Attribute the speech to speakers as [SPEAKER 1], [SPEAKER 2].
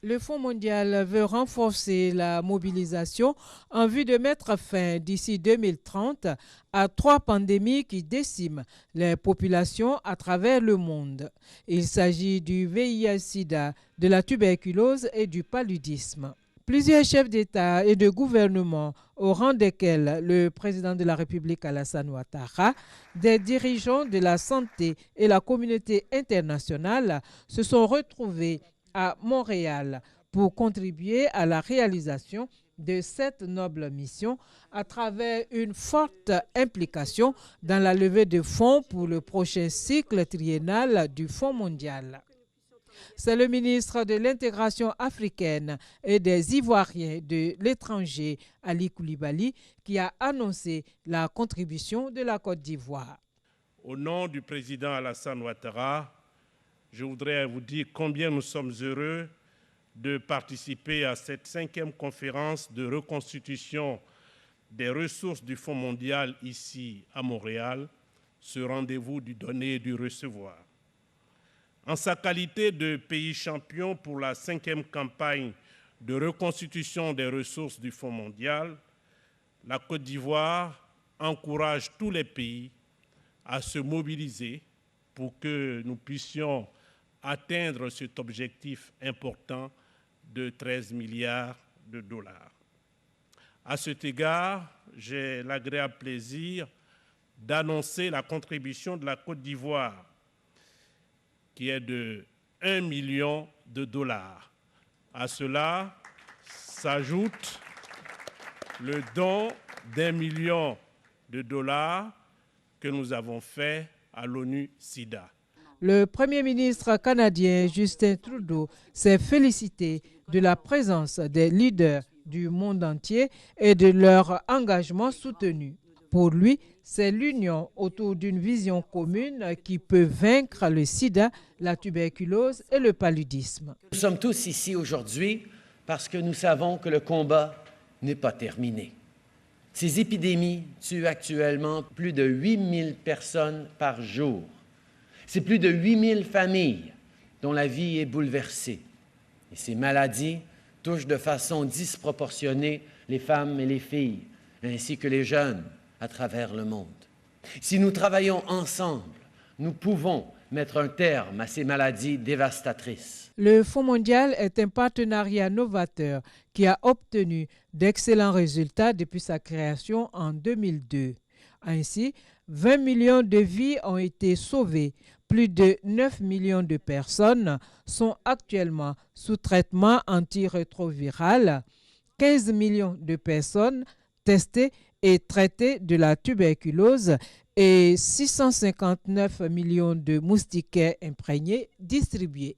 [SPEAKER 1] Le Fonds mondial veut renforcer la mobilisation en vue de mettre fin d'ici 2030 à 3 pandémies qui déciment les populations à travers le monde. Il s'agit du VIH-Sida, de la tuberculose et du paludisme. Plusieurs chefs d'État et de gouvernement, au rang desquels le président de la République Alassane Ouattara, des dirigeants de la santé et la communauté internationale se sont retrouvés à Montréal pour contribuer à la réalisation de cette noble mission à travers une forte implication dans la levée de fonds pour le prochain cycle triennal du Fonds mondial. C'est le ministre de l'Intégration africaine et des Ivoiriens de l'étranger, Ali Koulibaly, qui a annoncé la contribution de la Côte d'Ivoire.
[SPEAKER 2] Au nom du président Alassane Ouattara, je voudrais vous dire combien nous sommes heureux de participer à cette 5e conférence de reconstitution des ressources du Fonds mondial ici à Montréal, ce rendez-vous du donner et du recevoir. En sa qualité de pays champion pour la 5e campagne de reconstitution des ressources du Fonds mondial, la Côte d'Ivoire encourage tous les pays à se mobiliser pour que nous puissions atteindre cet objectif important de 13 milliards de dollars. À cet égard, j'ai l'agréable plaisir d'annoncer la contribution de la Côte d'Ivoire, qui est de 1 million de dollars. À cela s'ajoute le don d'1 million de dollars que nous avons fait à l'ONU-SIDA.
[SPEAKER 1] Le Premier ministre canadien Justin Trudeau s'est félicité de la présence des leaders du monde entier et de leur engagement soutenu. Pour lui, c'est l'union autour d'une vision commune qui peut vaincre le sida, la tuberculose et le paludisme.
[SPEAKER 3] Nous sommes tous ici aujourd'hui parce que nous savons que le combat n'est pas terminé. Ces épidémies tuent actuellement plus de 8000 personnes par jour. C'est plus de 8000 familles dont la vie est bouleversée. Et ces maladies touchent de façon disproportionnée les femmes et les filles, ainsi que les jeunes à travers le monde. Si nous travaillons ensemble, nous pouvons mettre un terme à ces maladies dévastatrices.
[SPEAKER 1] Le Fonds mondial est un partenariat novateur qui a obtenu d'excellents résultats depuis sa création en 2002. Ainsi, 20 millions de vies ont été sauvées. Plus de 9 millions de personnes sont actuellement sous traitement antirétroviral. 15 millions de personnes testées et traitées de la tuberculose et 659 millions de moustiquaires imprégnés distribués.